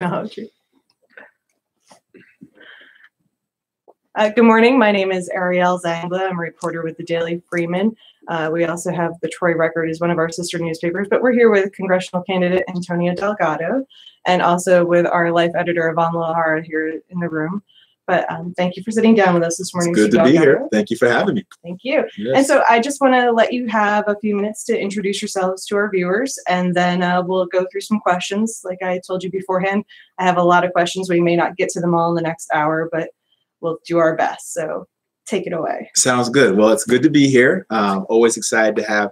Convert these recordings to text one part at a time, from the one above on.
Oh, okay. Good morning. My name is Ariel Zangla. I'm a reporter with the Daily Freeman. We also have the Troy Record as one of our sister newspapers, but we're here with congressional candidate Antonio Delgado and also with our life editor, Yvonne Lahara, here in the room. But thank you for sitting down with us this morning. It's good to be here. Thank you for having me. Thank you. Yes. And so I just want to let you have a few minutes to introduce yourselves to our viewers, and then we'll go through some questions. Like I told you beforehand, I have a lot of questions. We may not get to them all in the next hour, but we'll do our best. So take it away. Sounds good. Well, it's good to be here. Always excited to have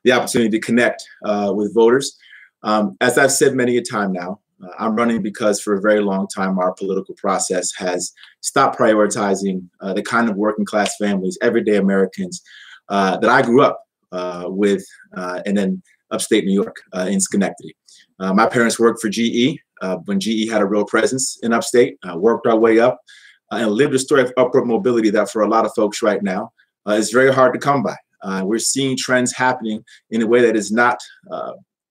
the opportunity to connect with voters. As I've said many a time now, I'm running because for a very long time, our political process has stopped prioritizing the kind of working class families, everyday Americans that I grew up with and then upstate New York in Schenectady. My parents worked for GE when GE had a real presence in upstate, worked our way up and lived a story of upward mobility that for a lot of folks right now is very hard to come by. We're seeing trends happening in a way that is not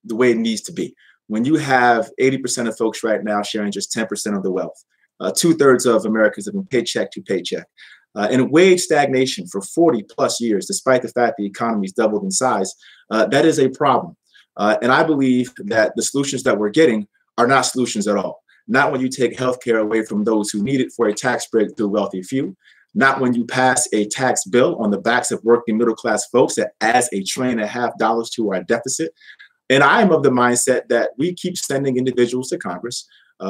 the way it needs to be. When you have 80% of folks right now sharing just 10% of the wealth, 2/3 of Americans living paycheck to paycheck, and wage stagnation for 40 plus years, despite the fact the economy's doubled in size, that is a problem. And I believe that the solutions that we're getting are not solutions at all. Not when you take healthcare away from those who need it for a tax break to the wealthy few. Not when you pass a tax bill on the backs of working middle class folks that adds $1.5 trillion to our deficit. And I am of the mindset that we keep sending individuals to Congress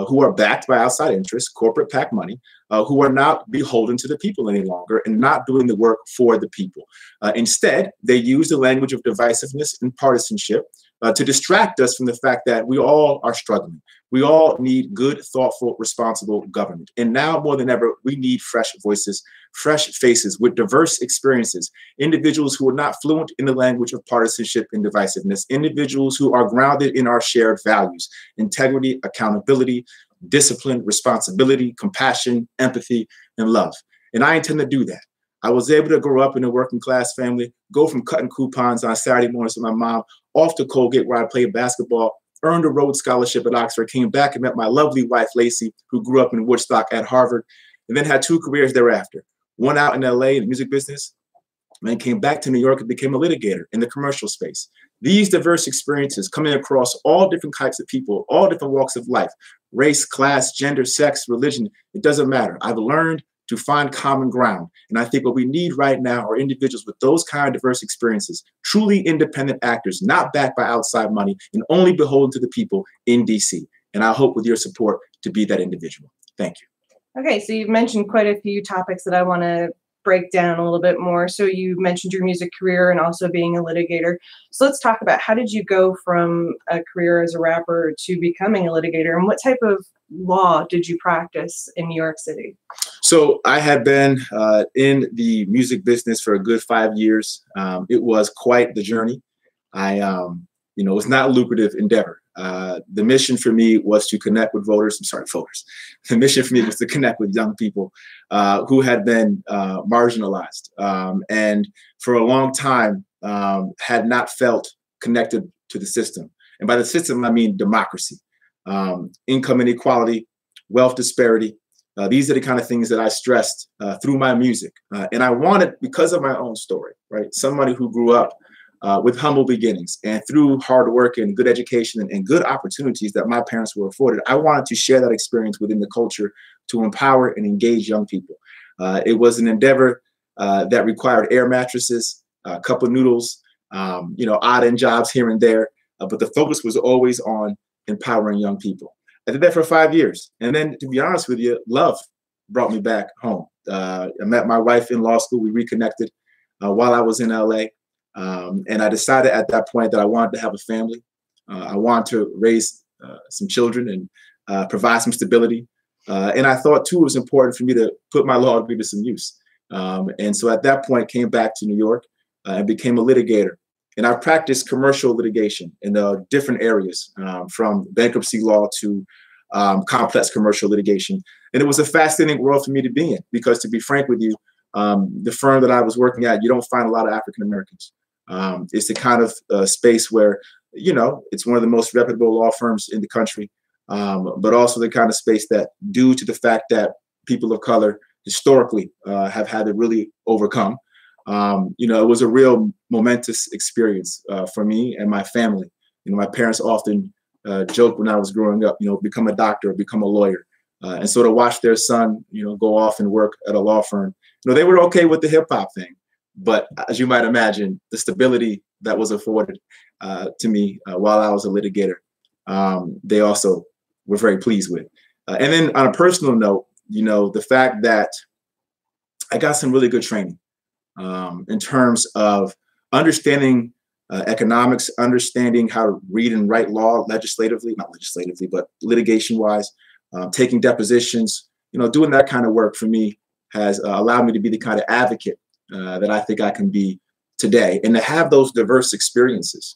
who are backed by outside interests, corporate PAC money, who are not beholden to the people any longer and not doing the work for the people. Instead, they use the language of divisiveness and partisanship to distract us from the fact that we all are struggling. We all need good, thoughtful, responsible government. And now more than ever, we need fresh voices, fresh faces with diverse experiences, individuals who are not fluent in the language of partisanship and divisiveness, individuals who are grounded in our shared values, integrity, accountability, discipline, responsibility, compassion, empathy, and love. And I intend to do that. I was able to grow up in a working class family, go from cutting coupons on Saturday mornings with my mom, off to Colgate where I played basketball, earned a Rhodes Scholarship at Oxford, came back and met my lovely wife, Lacey, who grew up in Woodstock at Harvard, and then had 2 careers thereafter. One out in LA in the music business, and then came back to New York and became a litigator in the commercial space. These diverse experiences coming across all different types of people, all different walks of life, race, class, gender, sex, religion, it doesn't matter. I've learned to find common ground. And I think what we need right now are individuals with those kind of diverse experiences, truly independent actors, not backed by outside money and only beholden to the people in DC. And I hope with your support to be that individual. Thank you. Okay, so you've mentioned quite a few topics that I want to break down a little bit more. So you mentioned your music career and also being a litigator. So let's talk about how did you go from a career as a rapper to becoming a litigator, and what type of law did you practice in New York City? So I had been in the music business for a good 5 years. It was quite the journey. It was not a lucrative endeavor. The mission for me was to connect with voters. The mission for me was to connect with young people who had been marginalized and for a long time had not felt connected to the system. And by the system, I mean democracy, income inequality, wealth disparity. These are the kind of things that I stressed through my music. And I wanted, because of my own story, right? Somebody who grew up with humble beginnings and through hard work and good education and good opportunities that my parents were afforded, I wanted to share that experience within the culture to empower and engage young people. It was an endeavor that required air mattresses, a cup of noodles, odd end jobs here and there. But the focus was always on empowering young people. I did that for 5 years. And then, to be honest with you, love brought me back home. I met my wife in law school. We reconnected while I was in LA. And I decided at that point that I wanted to have a family. I wanted to raise some children and provide some stability. And I thought, too, it was important for me to put my law degree to some use. And so at that point, came back to New York and became a litigator. And I practiced commercial litigation in different areas, from bankruptcy law to complex commercial litigation. And it was a fascinating world for me to be in, because to be frank with you, the firm that I was working at, you don't find a lot of African Americans. It's the kind of space where, it's one of the most reputable law firms in the country. but also the kind of space that, due to the fact that people of color historically have had to really overcome, it was a real momentous experience for me and my family. My parents often joked when I was growing up, become a doctor or become a lawyer. And so to watch their son, go off and work at a law firm, they were okay with the hip hop thing. But as you might imagine, the stability that was afforded to me while I was a litigator, they also were very pleased with. And then on a personal note, the fact that I got some really good training in terms of understanding economics, understanding how to read and write law legislatively, not legislatively, but litigation wise, taking depositions, doing that kind of work for me has allowed me to be the kind of advocate that I think I can be today. And to have those diverse experiences,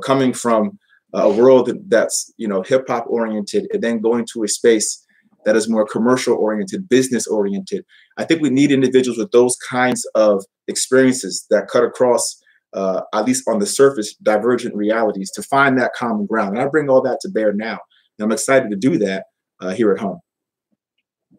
coming from a world that's, hip hop oriented and then going to a space that is more commercial oriented, business oriented. I think we need individuals with those kinds of experiences that cut across, at least on the surface, divergent realities to find that common ground. And I bring all that to bear now. And I'm excited to do that here at home.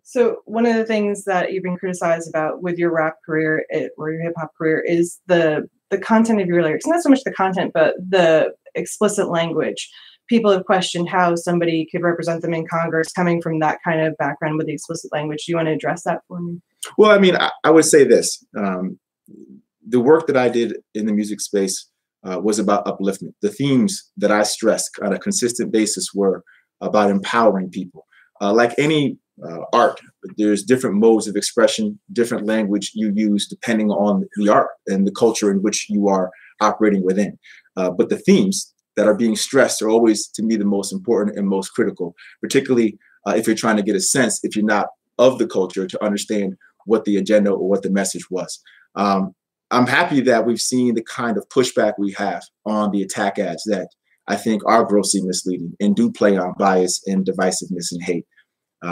So one of the things that you've been criticized about with your rap career or your hip hop career is the content of your lyrics. Not so much the content, but the explicit language. People have questioned how somebody could represent them in Congress coming from that kind of background with the explicit language. Do you want to address that for me? Well, I mean, I would say this. The work that I did in the music space was about upliftment. The themes that I stressed on a consistent basis were about empowering people. Like any art, there's different modes of expression, different language you use depending on the art and the culture in which you are operating within. But the themes that are being stressed are always, to me, the most important and most critical, particularly if you're trying to get a sense, if you're not of the culture, to understand what the agenda or what the message was. I'm happy that we've seen the kind of pushback we have on the attack ads that I think are grossly misleading and do play on bias and divisiveness and hate.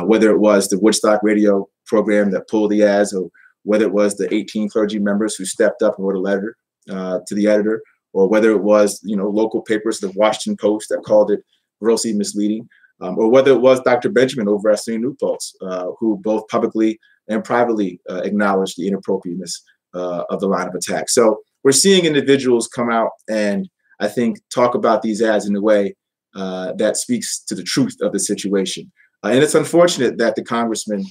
Whether it was the Woodstock radio program that pulled the ads, or whether it was the 18 clergy members who stepped up and wrote a letter to the editor, or whether it was, local papers, the Washington Post, that called it grossly misleading, or whether it was Dr. Benjamin over at SUNY New Paltz, who both publicly and privately acknowledged the inappropriateness of the line of attack. So we're seeing individuals come out and I think talk about these ads in a way that speaks to the truth of the situation. And it's unfortunate that the congressman,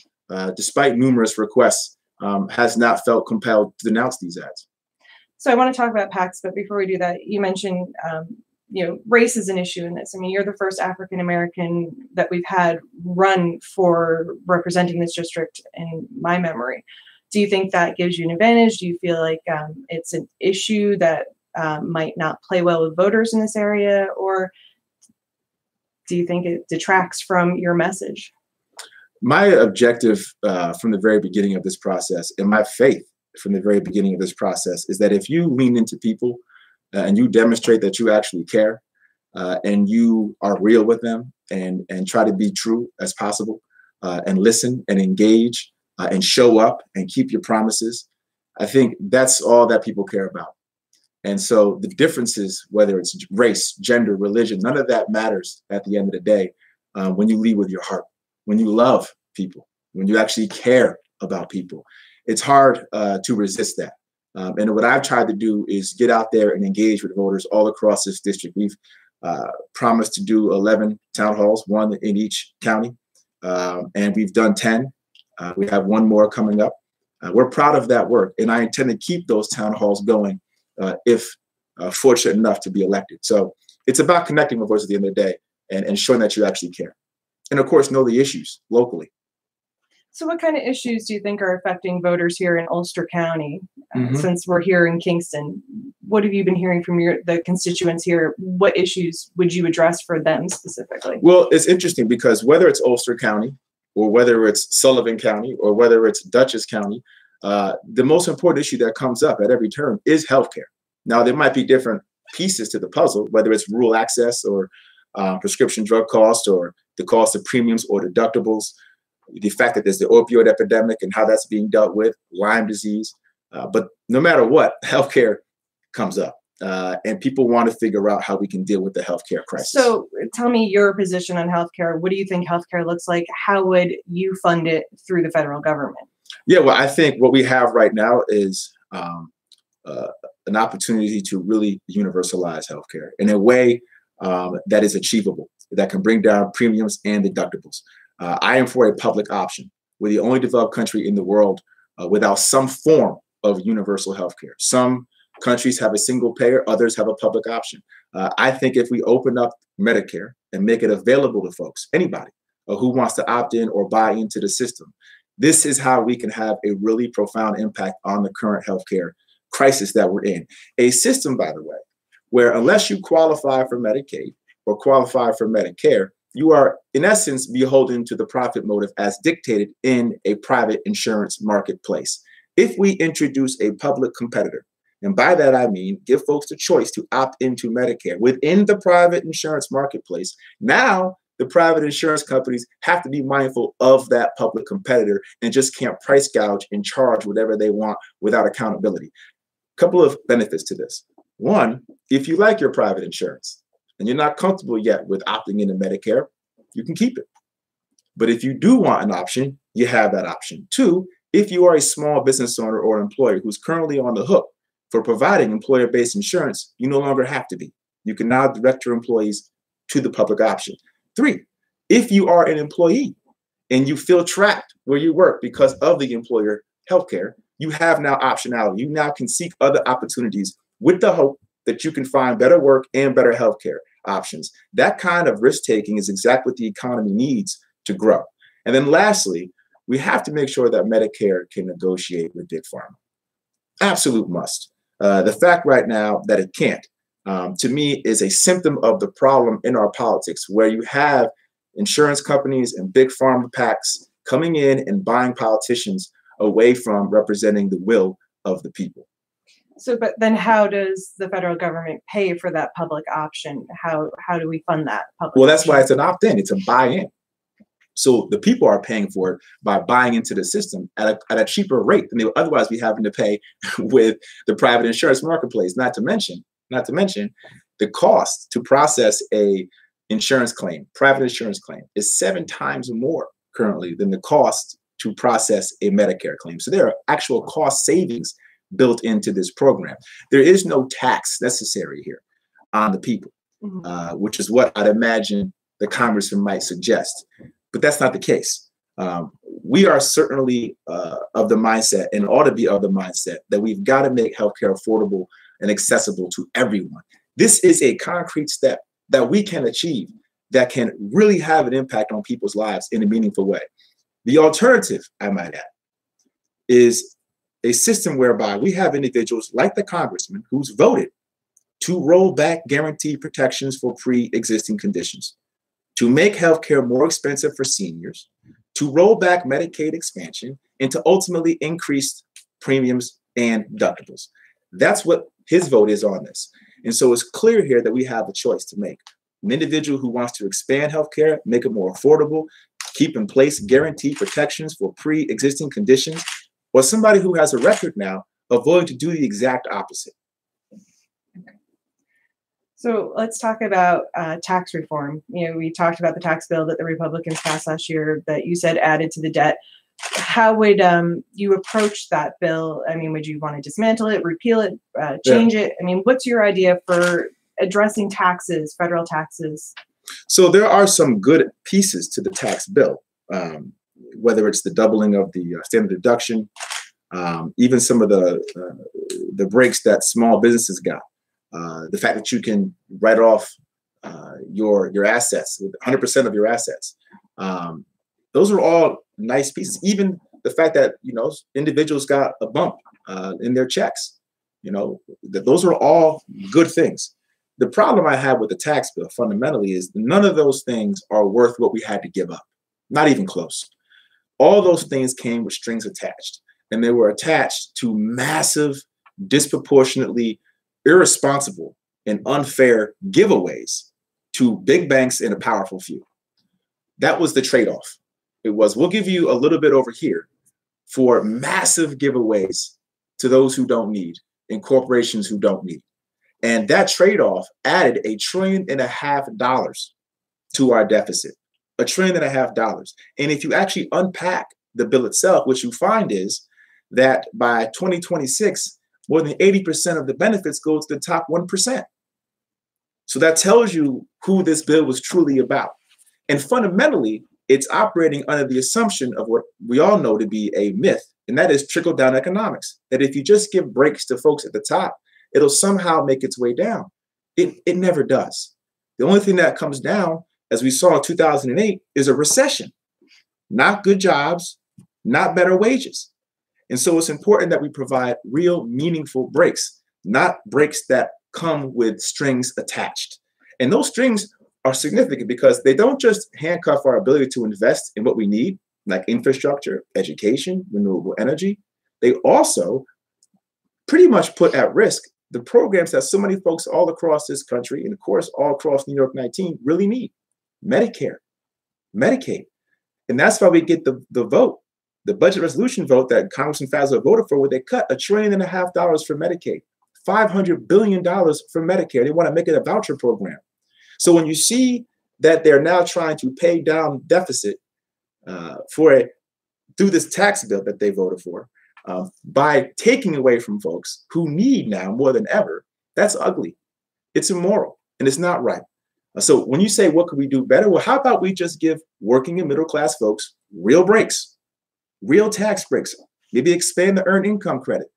despite numerous requests, has not felt compelled to denounce these ads. So I want to talk about PACs, but before we do that, you mentioned, race is an issue in this. I mean, you're the first African-American that we've had run for representing this district in my memory. Do you think that gives you an advantage? Do you feel like it's an issue that might not play well with voters in this area? Or do you think it detracts from your message? My objective from the very beginning of this process, and my faith from the very beginning of this process, is that if you lean into people and you demonstrate that you actually care and you are real with them and try to be true as possible and listen and engage and show up and keep your promises, I think that's all that people care about. And so the differences, whether it's race, gender, religion, none of that matters at the end of the day when you lead with your heart, when you love people, when you actually care about people. It's hard to resist that. And what I've tried to do is get out there and engage with voters all across this district. We've promised to do 11 town halls, one in each county, and we've done 10. We have one more coming up. We're proud of that work, and I intend to keep those town halls going if fortunate enough to be elected. So it's about connecting with voters at the end of the day and showing that you actually care. And of course, know the issues locally. So what kind of issues do you think are affecting voters here in Ulster County? Since we're here in Kingston, what have you been hearing from the constituents here? What issues would you address for them specifically? Well, it's interesting because whether it's Ulster County or whether it's Sullivan County or whether it's Dutchess County, the most important issue that comes up at every turn is healthcare. Now, there might be different pieces to the puzzle, whether it's rural access or prescription drug costs or the cost of premiums or deductibles, the fact that there's the opioid epidemic and how that's being dealt with, Lyme disease. But no matter what, healthcare comes up. And people want to figure out how we can deal with the healthcare crisis. So tell me your position on healthcare. What do you think healthcare looks like? How would you fund it through the federal government? Yeah, well, I think what we have right now is an opportunity to really universalize healthcare in a way that is achievable, that can bring down premiums and deductibles. I am for a public option. We're the only developed country in the world without some form of universal healthcare. Some countries have a single payer, others have a public option. I think if we open up Medicare and make it available to folks, anybody who wants to opt in or buy into the system, this is how we can have a really profound impact on the current healthcare crisis that we're in. A system, by the way, where unless you qualify for Medicaid or qualify for Medicare, you are in essence beholden to the profit motive as dictated in a private insurance marketplace. If we introduce a public competitor, and by that I mean give folks the choice to opt into Medicare within the private insurance marketplace, now the private insurance companies have to be mindful of that public competitor and just can't price gouge and charge whatever they want without accountability. A couple of benefits to this. One, if you like your private insurance and you're not comfortable yet with opting into Medicare, you can keep it. But if you do want an option, you have that option. Two, if you are a small business owner or employer who's currently on the hook for providing employer-based insurance, you no longer have to be. You can now direct your employees to the public option. Three, if you are an employee and you feel trapped where you work because of the employer healthcare, you have now optionality. You now can seek other opportunities with the hope that you can find better work and better healthcare options. That kind of risk-taking is exactly what the economy needs to grow. And then lastly, we have to make sure that Medicare can negotiate with Big Pharma. Absolute must. The fact right now that it can't, to me, is a symptom of the problem in our politics, where you have insurance companies and Big Pharma PACs coming in and buying politicians away from representing the will of the people. So, but then how does the federal government pay for that public option? How do we fund that public Well, that's option? why it's an opt-in. It's a buy-in. So the people are paying for it by buying into the system at a cheaper rate than they would otherwise be having to pay with the private insurance marketplace. Not to mention the cost to process a insurance claim, private insurance claim, is 7 times more currently than the cost to process a Medicare claim. So there are actual cost savings built into this program. There is no tax necessary here on the people, which is what I'd imagine the congressman might suggest. But that's not the case. We are certainly of the mindset, and ought to be of the mindset, that we've got to make healthcare affordable and accessible to everyone. This is a concrete step that we can achieve that can really have an impact on people's lives in a meaningful way. The alternative, I might add, is a system whereby we have individuals like the congressman who's voted to roll back guaranteed protections for pre-existing conditions, to make healthcare more expensive for seniors, to roll back Medicaid expansion, and to ultimately increase premiums and deductibles. That's what his vote is on this. And so it's clear here that we have a choice to make. An individual who wants to expand healthcare, make it more affordable, keep in place guaranteed protections for pre-existing conditions, or somebody who has a record now of voting to do the exact opposite. So let's talk about tax reform. You know, we talked about the tax bill that the Republicans passed last year that you said added to the debt. How would you approach that bill? I mean, would you want to dismantle it, repeal it, change it? I mean, what's your idea for addressing taxes, federal taxes? So there are some good pieces to the tax bill, whether it's the doubling of the standard deduction, even some of the breaks that small businesses got. The fact that you can write off your assets with 100% of your assets. Those are all nice pieces. Even the fact that, you know, individuals got a bump in their checks, you know, those are all good things. The problem I have with the tax bill fundamentally is none of those things are worth what we had to give up. Not even close. All those things came with strings attached, and they were attached to massive, disproportionately irresponsible and unfair giveaways to big banks and a powerful few. That was the trade-off. It was, we'll give you a little bit over here for massive giveaways to those who don't need and corporations who don't need. And that trade-off added $1.5 trillion to our deficit, $1.5 trillion. And if you actually unpack the bill itself, what you find is that by 2026, more than 80% of the benefits go to the top 1%. So that tells you who this bill was truly about. And fundamentally, it's operating under the assumption of what we all know to be a myth, and that is trickle-down economics, that if you just give breaks to folks at the top, it'll somehow make its way down. It never does. The only thing that comes down, as we saw in 2008, is a recession, not good jobs, not better wages. And so it's important that we provide real meaningful breaks, not breaks that come with strings attached. And those strings are significant because they don't just handcuff our ability to invest in what we need, like infrastructure, education, renewable energy. They also pretty much put at risk the programs that so many folks all across this country, and of course, all across New York 19 really need: Medicare, Medicaid. And that's why we get the vote, the budget resolution vote that Congressman Faso voted for, where they cut $1.5 trillion for Medicaid, $500 billion for Medicare. They want to make it a voucher program. So when you see that they're now trying to pay down deficit through this tax bill that they voted for, by taking away from folks who need now more than ever, that's ugly. It's immoral, and it's not right. So when you say, what could we do better? Well, how about we just give working and middle class folks real breaks, real tax breaks, maybe expand the earned income credit,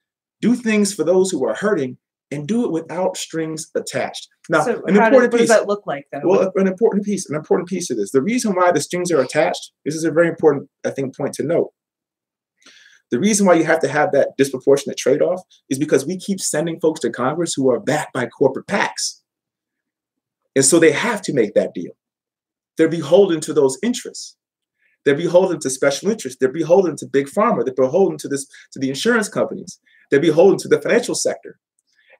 do things for those who are hurting, and do it without strings attached. Now, so what does that look like, though? Well, an important piece of this. The reason why the strings are attached, this is a very important, I think, point to note. The reason why you have to have that disproportionate trade-off is because we keep sending folks to Congress who are backed by corporate PACs. And so they have to make that deal. They're beholden to those interests. They're beholden to special interests. They're beholden to big pharma. They're beholden to the insurance companies. They're beholden to the financial sector.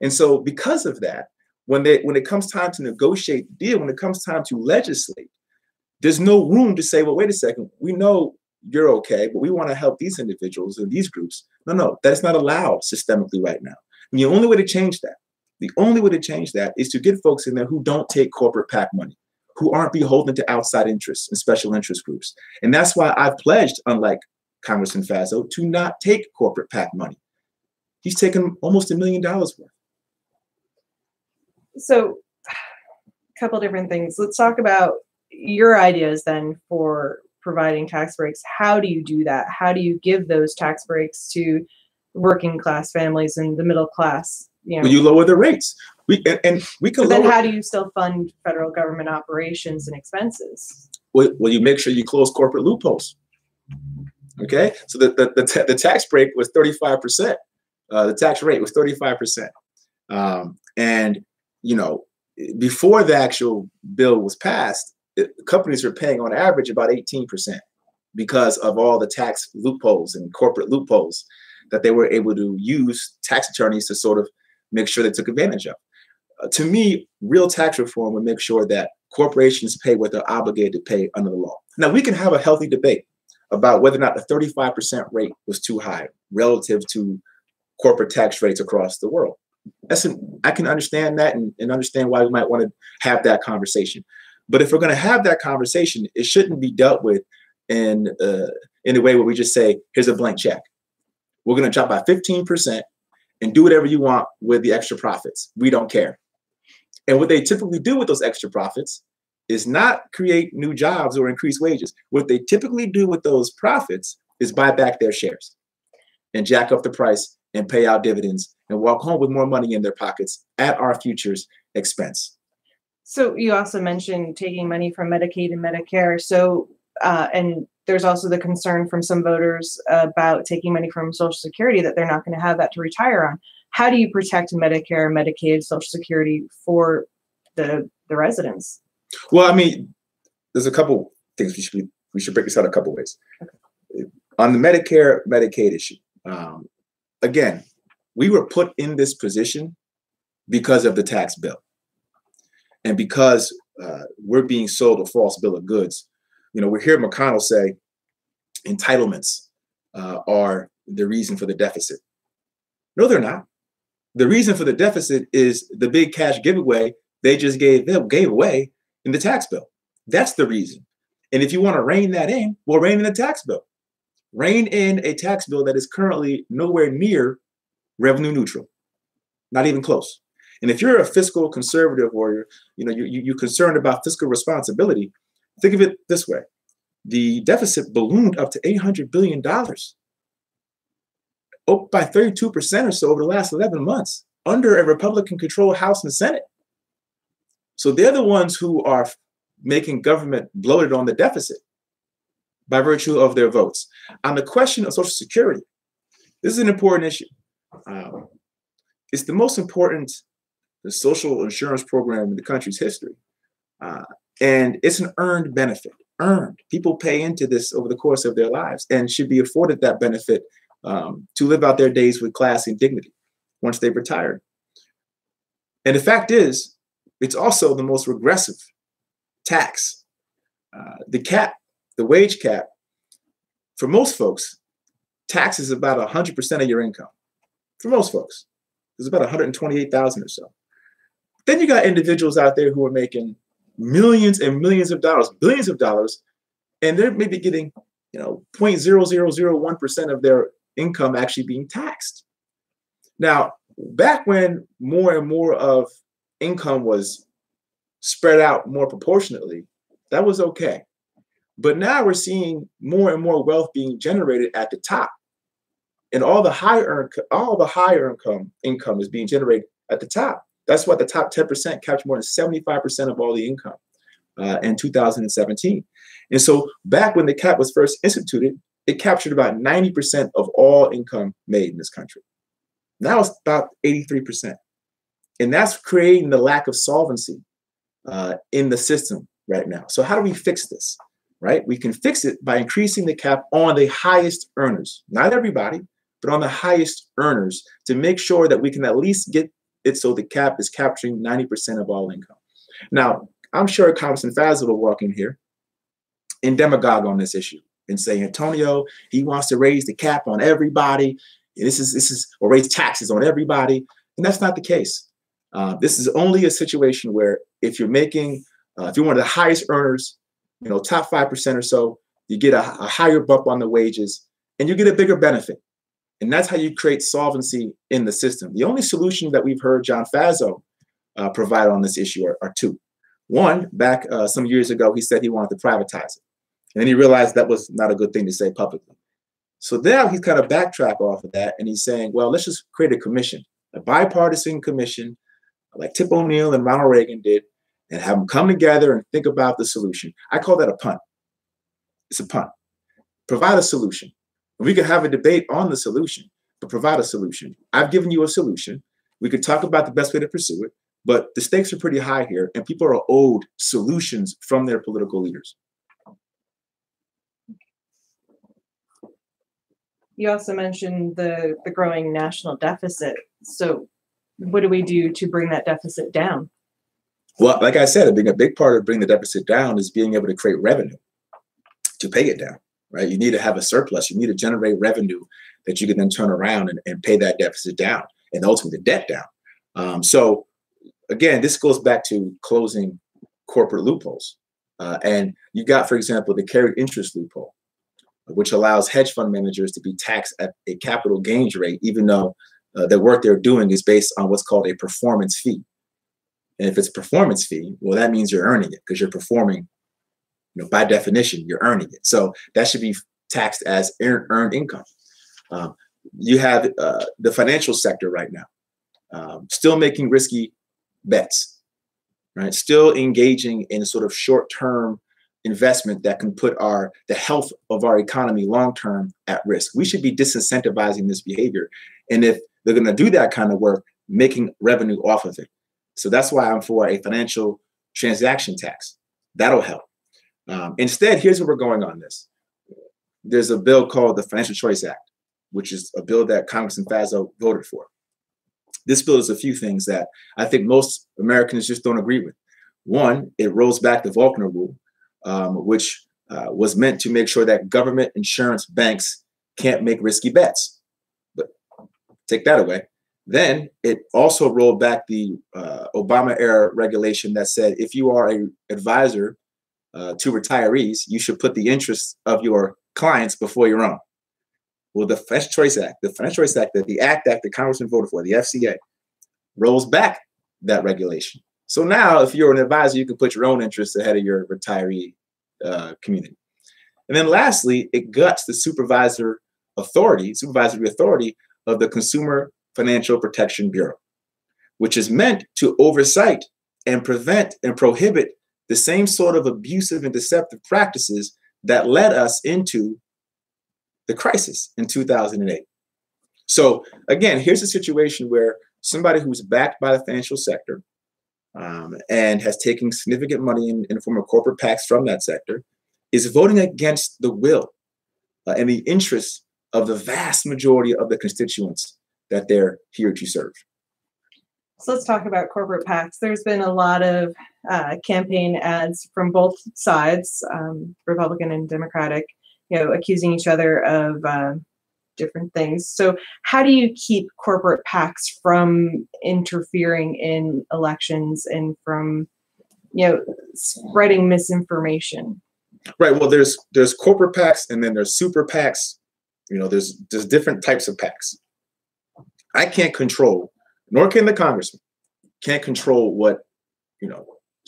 And so because of that, when it comes time to negotiate the deal, when it comes time to legislate, there's no room to say, well, wait a second, we know you're okay, but we want to help these individuals and these groups. No, that's not allowed systemically right now. And the only way to change that is to get folks in there who don't take corporate PAC money, who aren't beholden to outside interests and special interest groups. And that's why I've pledged, unlike Congressman Faso, to not take corporate PAC money. He's taken almost $1 million worth. So a couple different things. Let's talk about your ideas then for providing tax breaks. How do you do that? How do you give those tax breaks to working class families and the middle class? Well, you lower the rates. We can. But then how do you still fund federal government operations and expenses? Well, you make sure you close corporate loopholes. Okay, so the tax break was 35%. The tax rate was 35%. And before the actual bill was passed, companies were paying on average about 18% because of all the tax loopholes and corporate loopholes that they were able to use tax attorneys to sort of make sure they took advantage of. To me, real tax reform would make sure that corporations pay what they're obligated to pay under the law. Now, we can have a healthy debate about whether or not the 35% rate was too high relative to corporate tax rates across the world. I can understand that and understand why we might want to have that conversation. But if we're going to have that conversation, it shouldn't be dealt with in a way where we just say, here's a blank check. We're going to drop by 15% and do whatever you want with the extra profits. We don't care. And what they typically do with those extra profits is not create new jobs or increase wages. What they typically do with those profits is buy back their shares and jack up the price and pay out dividends and walk home with more money in their pockets at our future's expense. So you also mentioned taking money from Medicaid and Medicare. So, and there's also the concern from some voters about taking money from Social Security, that they're not going to have that to retire on. How do you protect Medicare, Medicaid, Social Security for the residents? Well, I mean, there's a couple things we should break this out a couple ways. Okay. On the Medicare, Medicaid issue, again, we were put in this position because of the tax bill. And because we're being sold a false bill of goods. We hear McConnell say entitlements are the reason for the deficit. No, they're not. The reason for the deficit is the big cash giveaway they just gave away in the tax bill. That's the reason. And if you want to rein that in, well, rein in a tax bill. Rein in a tax bill that is currently nowhere near revenue neutral, not even close. And if you're a fiscal conservative or you're concerned about fiscal responsibility, think of it this way. The deficit ballooned up to $800 billion, up by 32% or so over the last 11 months, under a Republican-controlled House and Senate. So they're the ones who are making government bloated on the deficit by virtue of their votes. On the question of Social Security, this is an important issue. It's the most important social insurance program in the country's history. And it's an earned benefit, earned. People pay into this over the course of their lives and should be afforded that benefit to live out their days with class and dignity once they've retired. And the fact is, it's also the most regressive tax. The cap, the wage cap, for most folks, tax is about 100% of your income. For most folks, it's about 128,000 or so. Then you got individuals out there who are making millions and millions of dollars, billions of dollars, and they're maybe getting, 0.0001% of their income actually being taxed. Now, back when more and more of income was spread out more proportionately, that was okay. But now we're seeing more and more wealth being generated at the top, and all the higher income is being generated at the top. That's why the top 10% captured more than 75% of all the income in 2017. And so back when the cap was first instituted, it captured about 90% of all income made in this country. Now it's about 83%. And that's creating the lack of solvency in the system right now. So how do we fix this, right? We can fix it by increasing the cap on the highest earners, not everybody, but on the highest earners, to make sure that we can at least get it so the cap is capturing 90% of all income. Now, I'm sure Congressman Fazil will walk in here and demagogue on this issue and say, Antonio, he wants to raise the cap on everybody. Or raise taxes on everybody. And that's not the case. This is only a situation where if you're if you're one of the highest earners, top 5% or so, you get a higher bump on the wages and you get a bigger benefit. And that's how you create solvency in the system. The only solution that we've heard John Faso provide on this issue are two. One, back some years ago, he said he wanted to privatize it. And then he realized that was not a good thing to say publicly. So now he's kind of backtracked off of that. And he's saying, well, let's just create a commission, a bipartisan commission like Tip O'Neill and Ronald Reagan did, and have them come together and think about the solution. I call that a punt. It's a punt. Provide a solution. We could have a debate on the solution, but provide a solution. I've given you a solution. We could talk about the best way to pursue it, but the stakes are pretty high here, and people are owed solutions from their political leaders. You also mentioned the growing national deficit. So what do we do to bring that deficit down? Well, like I said, a big part of bringing the deficit down is being able to create revenue to pay it down. Right? You need to have a surplus. You need to generate revenue that you can then turn around and pay that deficit down and ultimately the debt down. So again, this goes back to closing corporate loopholes. And you got, for example, the carried interest loophole, which allows hedge fund managers to be taxed at a capital gains rate, even though the work they're doing is based on what's called a performance fee. And if it's a performance fee, well, that means you're earning it because you're performing. By definition, you're earning it. So that should be taxed as earned income. You have the financial sector right now, still making risky bets, right? Still engaging in sort of short-term investment that can put the health of our economy long-term at risk. We should be disincentivizing this behavior. And if they're going to do that kind of work, making revenue off of it. So that's why I'm for a financial transaction tax. That'll help. Instead, here's where we're going on this. There's a bill called the Financial Choice Act, which is a bill that Congressman Faso voted for. This bill does a few things that I think most Americans just don't agree with. One, it rolls back the Volcker rule, which was meant to make sure that government insurance banks can't make risky bets. But take that away. Then it also rolled back the Obama-era regulation that said if you are an advisor to retirees, you should put the interests of your clients before your own. Well, the Financial Choice Act, the act that the Congressman voted for, the FCA, rolls back that regulation. So now, if you're an advisor, you can put your own interests ahead of your retiree community. And then lastly, it guts the supervisory authority of the Consumer Financial Protection Bureau, which is meant to oversight and prevent and prohibit the same sort of abusive and deceptive practices that led us into the crisis in 2008. So again, here's a situation where somebody who's backed by the financial sector and has taken significant money in the form of corporate PACs from that sector is voting against the will and the interests of the vast majority of the constituents that they're here to serve. So let's talk about corporate PACs. There's been a lot of campaign ads from both sides, Republican and Democratic, accusing each other of different things. So how do you keep corporate PACs from interfering in elections and from, spreading misinformation? Right. Well, there's corporate PACs, and then there's super PACs. There's different types of PACs. I can't control, nor can the congressman, can't control what,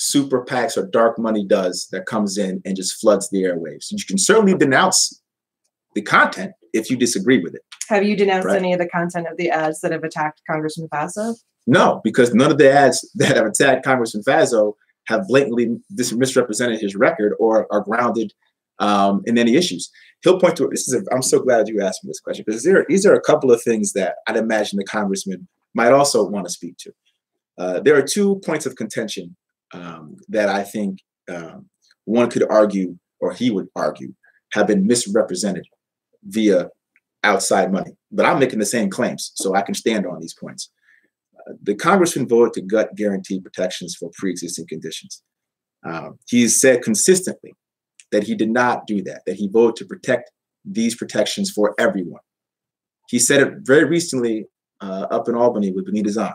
super PACs or dark money does that comes in and just floods the airwaves. You can certainly denounce the content if you disagree with it. Have you denounced any of the content of the ads that have attacked Congressman Faso? No, because none of the ads that have attacked Congressman Faso have blatantly misrepresented his record or are grounded in any issues. He'll point to it. I'm so glad you asked me this question, because these are a couple of things that I'd imagine the congressman might also want to speak to. There are 2 points of contention that I think one could argue, or he would argue, have been misrepresented via outside money. But I'm making the same claims, so I can stand on these points. The congressman voted to gut guaranteed protections for pre-existing conditions. He's said consistently that he did not do that he voted to protect these protections for everyone. He said it very recently up in Albany with Benita Zahn.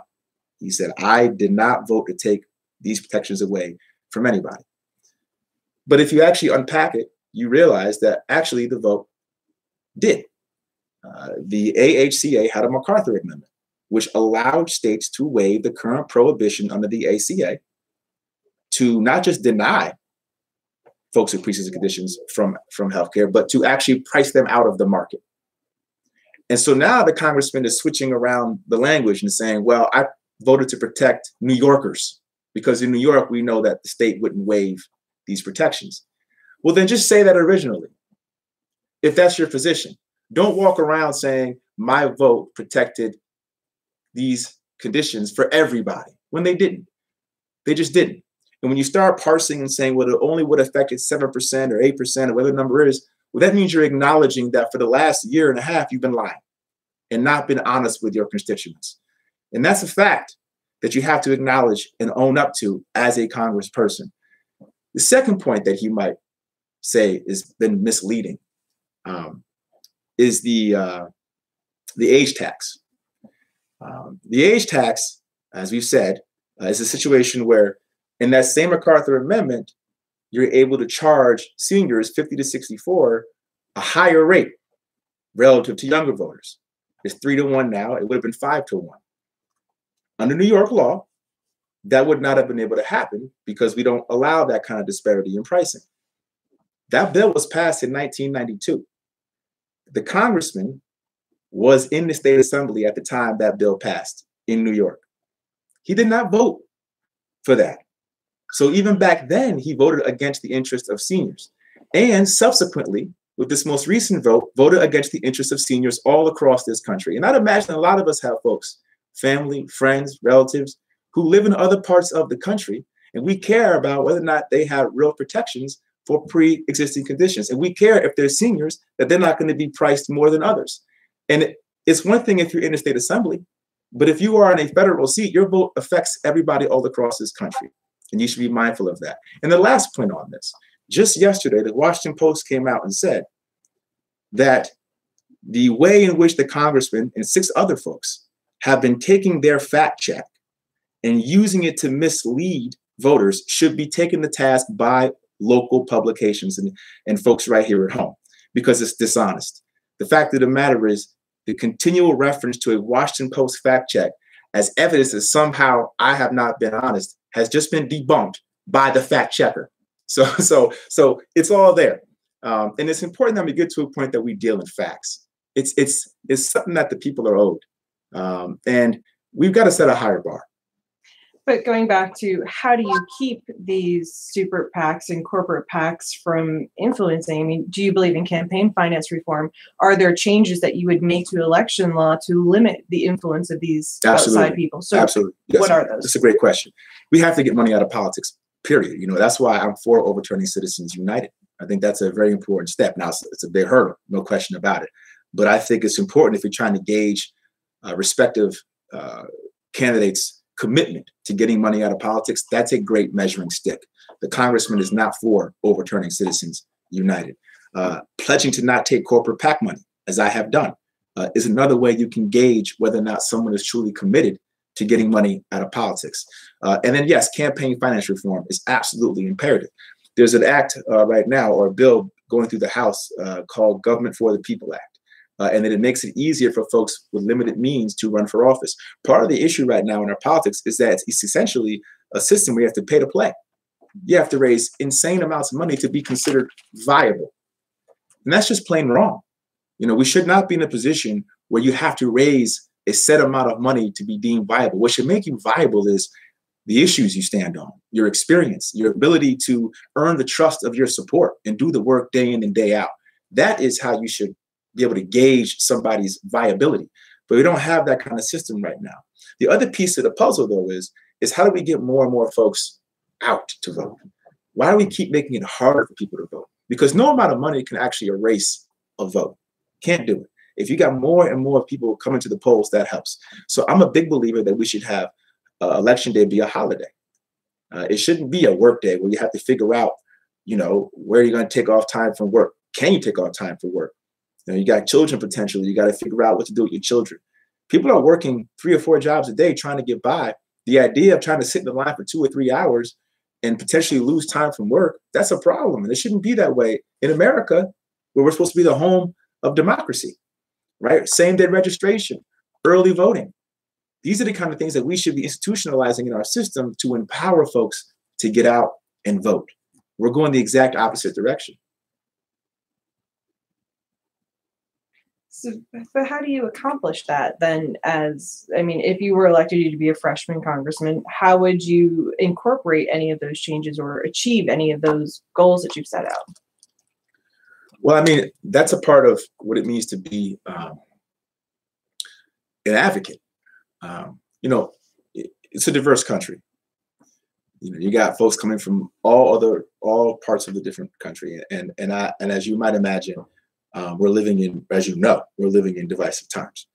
He said, I did not vote to take these protections away from anybody. But if you actually unpack it, you realize that actually the vote did. The AHCA had a MacArthur Amendment, which allowed states to waive the current prohibition under the ACA to not just deny folks with pre-existing conditions from healthcare, but to actually price them out of the market. And so now the congressman is switching around the language and saying, well, I voted to protect New Yorkers because in New York, we know that the state wouldn't waive these protections. Well, then just say that originally, if that's your position. Don't walk around saying my vote protected these conditions for everybody when they didn't. They just didn't. And when you start parsing and saying, well, it only would have affected 7% or 8% or whatever the number is, well, that means you're acknowledging that for the last year and a half, you've been lying and not been honest with your constituents. And that's a fact that you have to acknowledge and own up to as a congressperson. The second point that he might say has been misleading is the age tax. The age tax, as we've said, is a situation where in that same MacArthur Amendment, you're able to charge seniors 50 to 64 a higher rate relative to younger voters. It's 3-to-1 now. It would have been 5-to-1. Under New York law, that would not have been able to happen because we don't allow that kind of disparity in pricing. That bill was passed in 1992. The congressman was in the state assembly at the time that bill passed in New York. He did not vote for that. So even back then, he voted against the interest of seniors. And subsequently, with this most recent vote, voted against the interests of seniors all across this country. And I'd imagine a lot of us have folks, family, friends, relatives, who live in other parts of the country, and we care about whether or not they have real protections for pre-existing conditions. And we care if they're seniors, that they're not going to be priced more than others. And it's one thing if you're in the state assembly, but if you are in a federal seat, your vote affects everybody all across this country. And you should be mindful of that. And the last point on this, just yesterday, the Washington Post came out and said that the way in which the congressman and 6 other folks have been taking their fact check and using it to mislead voters should be taken to task by local publications and folks right here at home because it's dishonest. The fact of the matter is the continual reference to a Washington Post fact check as evidence that somehow I have not been honest has just been debunked by the fact checker. So it's all there. And it's important that we get to a point that we deal in facts. It's something that the people are owed. And we've got to set a higher bar. But going back to how do you keep these super PACs and corporate PACs from influencing? I mean, do you believe in campaign finance reform? Are there changes that you would make to election law to limit the influence of these outside people? So absolutely. Yes. What are those? That's a great question. We have to get money out of politics, period. You know, that's why I'm for overturning Citizens United. I think that's a very important step. Now, it's a big hurdle, no question about it. But I think it's important if you're trying to gauge respective candidates' commitment to getting money out of politics. That's a great measuring stick. The congressman is not for overturning Citizens United. Pledging to not take corporate PAC money, as I have done, is another way you can gauge whether or not someone is truly committed to getting money out of politics. And then, yes, campaign finance reform is absolutely imperative. There's an act right now, or a bill going through the House called Government for the People Act. And then it makes it easier for folks with limited means to run for office. Part of the issue right now in our politics is that it's essentially a system where you have to pay to play. You have to raise insane amounts of money to be considered viable. And that's just plain wrong. You know, we should not be in a position where you have to raise a set amount of money to be deemed viable. What should make you viable is the issues you stand on, your experience, your ability to earn the trust of your support and do the work day in and day out. That is how you should be able to gauge somebody's viability. But we don't have that kind of system right now. The other piece of the puzzle, though, is how do we get more and more folks out to vote? Why do we keep making it harder for people to vote? Because no amount of money can actually erase a vote. Can't do it. If you got more and more people coming to the polls, that helps. So I'm a big believer that we should have election day be a holiday. It shouldn't be a work day where you have to figure out, you know, where you're going to take off time from work. Can you take off time for work? You know, you got children potentially. You got to figure out what to do with your children. People are working 3 or 4 jobs a day trying to get by. The idea of trying to sit in the line for 2 or 3 hours and potentially lose time from work, that's a problem. And it shouldn't be that way in America, where we're supposed to be the home of democracy, right? Same-day registration, early voting. These are the kind of things that we should be institutionalizing in our system to empower folks to get out and vote. We're going the exact opposite direction. So, but how do you accomplish that then? If you were elected to be a freshman congressman, how would you incorporate any of those changes or achieve any of those goals that you've set out? Well, I mean, that's a part of what it means to be an advocate. You know, it's a diverse country. You know, you got folks coming from all parts of the different country, and as you might imagine, we're living in, as you know, we're living in divisive times.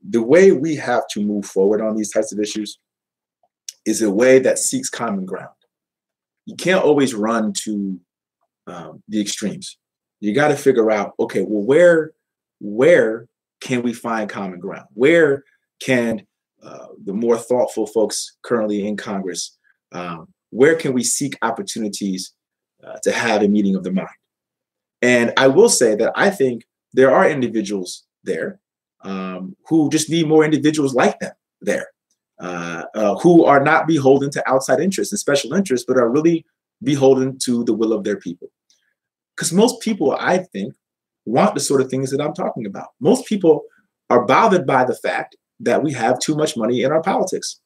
The way we have to move forward on these types of issues is a way that seeks common ground. You can't always run to the extremes. You got to figure out, okay, well, where can we find common ground? Where can the more thoughtful folks currently in Congress, where can we seek opportunities to have a meeting of the mind? And I will say that I think there are individuals there who just need more individuals like them there, who are not beholden to outside interests and special interests, but are really beholden to the will of their people. Because most people, I think, want the sort of things that I'm talking about. Most people are bothered by the fact that we have too much money in our politics.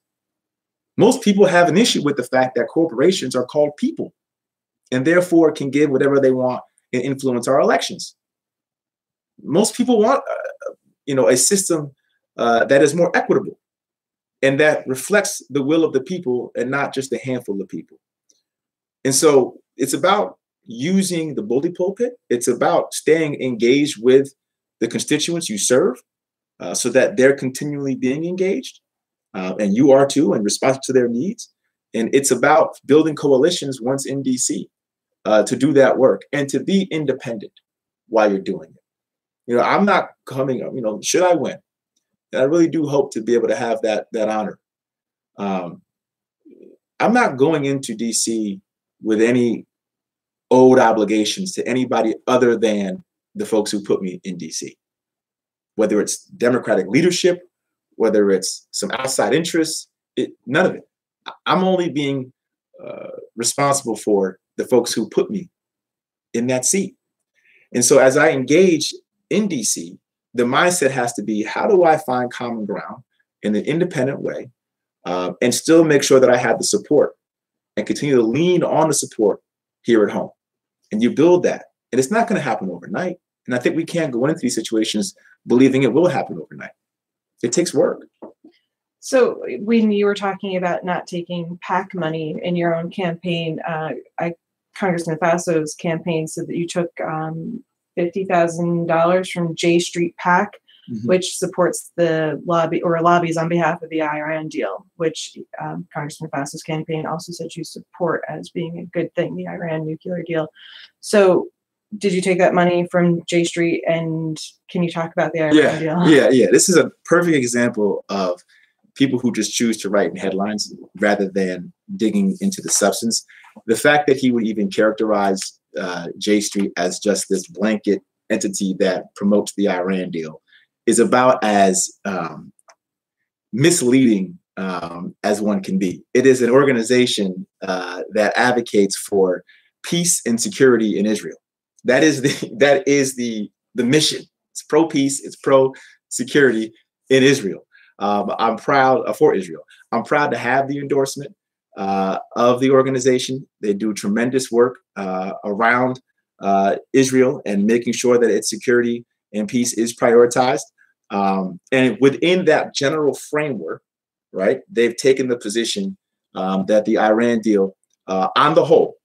Most people have an issue with the fact that corporations are called people and therefore can give whatever they want and influence our elections. Most people want, a system that is more equitable and that reflects the will of the people and not just a handful of people. And so it's about using the bully pulpit. It's about staying engaged with the constituents you serve so that they're continually being engaged, and you are too, in response to their needs. And it's about building coalitions once in DC to do that work and to be independent while you're doing it. You know, I'm not coming, should I win? And I really do hope to be able to have that honor. I'm not going into DC with any owed obligations to anybody other than the folks who put me in DC. Whether it's Democratic leadership, whether it's some outside interests, none of it. I'm only being responsible for the folks who put me in that seat. And so as I engage in DC, the mindset has to be, how do I find common ground in an independent way and still make sure that I have the support and continue to lean on the support here at home? And you build that. And it's not going to happen overnight. And I think we can't go into these situations believing it will happen overnight. It takes work. So when you were talking about not taking PAC money in your own campaign, Congressman Fasso's campaign said that you took $50,000 from J Street PAC, which supports the lobbies on behalf of the Iran deal, which Congressman Fasso's campaign also said you support as being a good thing, the Iran nuclear deal. So did you take that money from J Street, and can you talk about the Iran deal? Yeah. This is a perfect example of people who just choose to write in headlines rather than digging into the substance. The fact that he would even characterize J Street as just this blanket entity that promotes the Iran deal is about as misleading as one can be. It is an organization that advocates for peace and security in Israel. That is the mission. It's pro-peace, it's pro-security in Israel. I'm proud for Israel. I'm proud to have the endorsement of the organization. They do tremendous work around Israel and making sure that its security and peace is prioritized. And within that general framework, right, they've taken the position that the Iran deal, on the whole,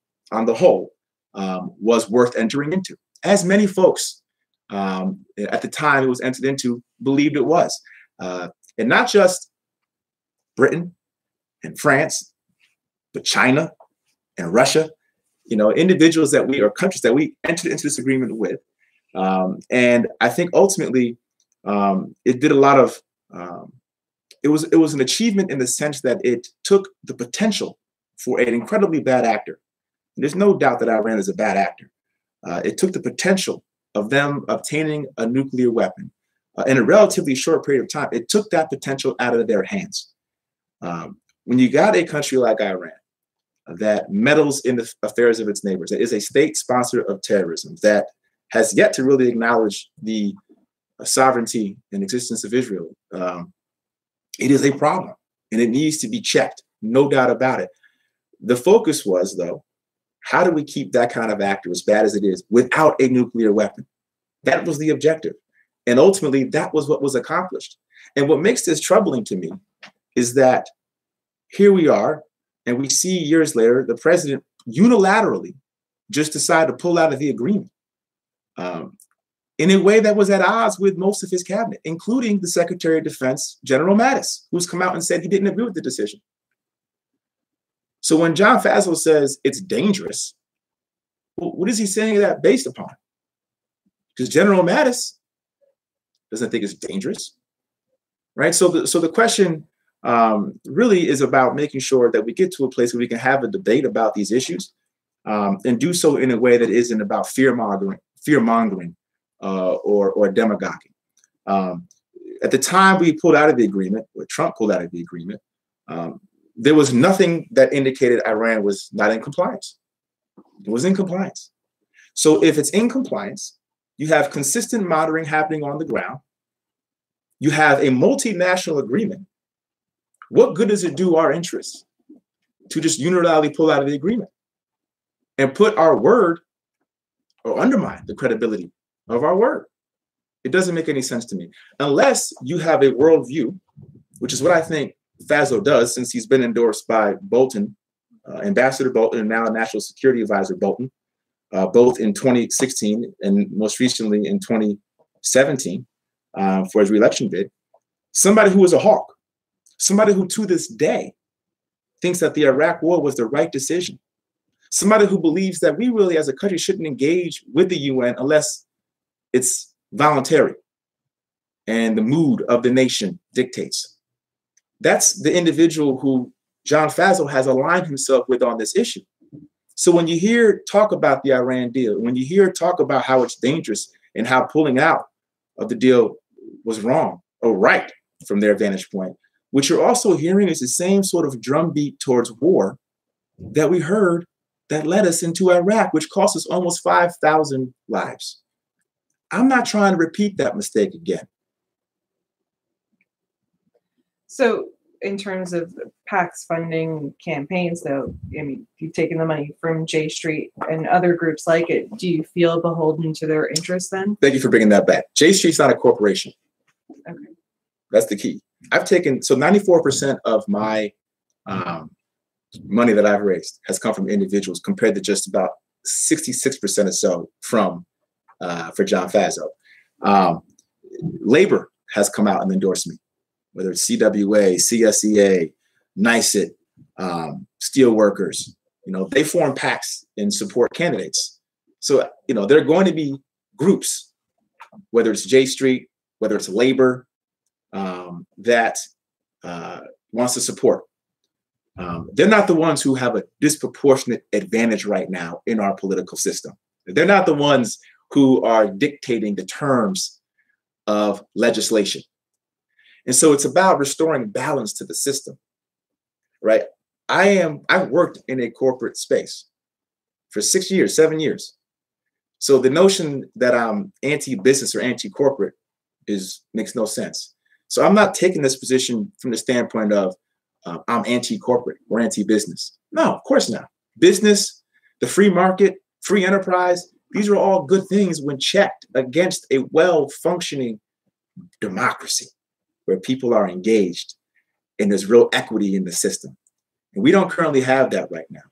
was worth entering into, as many folks at the time it was entered into believed it was. And not just Britain and France, but China and Russia, individuals or countries that we entered into this agreement with. And I think ultimately it did a lot of, it was an achievement in the sense that it took the potential for an incredibly bad actor. And there's no doubt that Iran is a bad actor. It took the potential of them obtaining a nuclear weapon in a relatively short period of time. It took that potential out of their hands. When you got a country like Iran that meddles in the affairs of its neighbors, that is a state sponsor of terrorism, that has yet to really acknowledge the sovereignty and existence of Israel, it is a problem and it needs to be checked, no doubt about it. The focus was, though, how do we keep that kind of actor, as bad as it is, without a nuclear weapon? That was the objective. And ultimately, that was what was accomplished. And what makes this troubling to me is that here we are, and we see years later, the president unilaterally just decided to pull out of the agreement in a way that was at odds with most of his cabinet, including the Secretary of Defense, General Mattis, who's come out and said he didn't agree with the decision. So when John Faso says it's dangerous, well, what is he saying that based upon? Because General Mattis doesn't think it's dangerous, right? So the question really is about making sure that we get to a place where we can have a debate about these issues and do so in a way that isn't about fear-mongering or demagoguing. At the time we pulled out of the agreement, or Trump pulled out of the agreement, there was nothing that indicated Iran was not in compliance. It was in compliance. So if it's in compliance, you have consistent monitoring happening on the ground. You have a multinational agreement. What good does it do our interests to just unilaterally pull out of the agreement and put our word or undermine the credibility of our word? It doesn't make any sense to me. Unless you have a worldview, which is what I think Faso does, since he's been endorsed by Bolton, Ambassador Bolton, and now National Security Advisor Bolton, both in 2016 and most recently in 2017 for his reelection bid. Somebody who is a hawk, somebody who to this day thinks that the Iraq war was the right decision, somebody who believes that we really as a country shouldn't engage with the UN unless it's voluntary and the mood of the nation dictates. That's the individual who John Faso has aligned himself with on this issue. So when you hear talk about the Iran deal, when you hear talk about how it's dangerous and how pulling out of the deal was wrong or right from their vantage point, what you're also hearing is the same sort of drumbeat towards war that we heard that led us into Iraq, which cost us almost 5,000 lives. I'm not trying to repeat that mistake again. So in terms of PACs funding campaigns, though, I mean, you've taken the money from J Street and other groups like it. Do you feel beholden to their interests then? Thank you for bringing that back. J Street's not a corporation. Okay. That's the key. I've taken, so 94% of my money that I've raised has come from individuals compared to just about 66% or so from, for John Faso. Labor has come out and endorsed me, whether it's CWA, CSEA, NICET, steelworkers, they form PACs and support candidates. So, there are going to be groups, whether it's J Street, whether it's labor, that wants to support. They're not the ones who have a disproportionate advantage right now in our political system. They're not the ones who are dictating the terms of legislation. And so it's about restoring balance to the system, right? I've worked in a corporate space for 6 years, 7 years. So the notion that I'm anti-business or anti-corporate makes no sense. So I'm not taking this position from the standpoint of I'm anti-corporate or anti-business. No, of course not. Business, the free market, free enterprise, these are all good things when checked against a well-functioning democracy where people are engaged and there's real equity in the system. And we don't currently have that right now.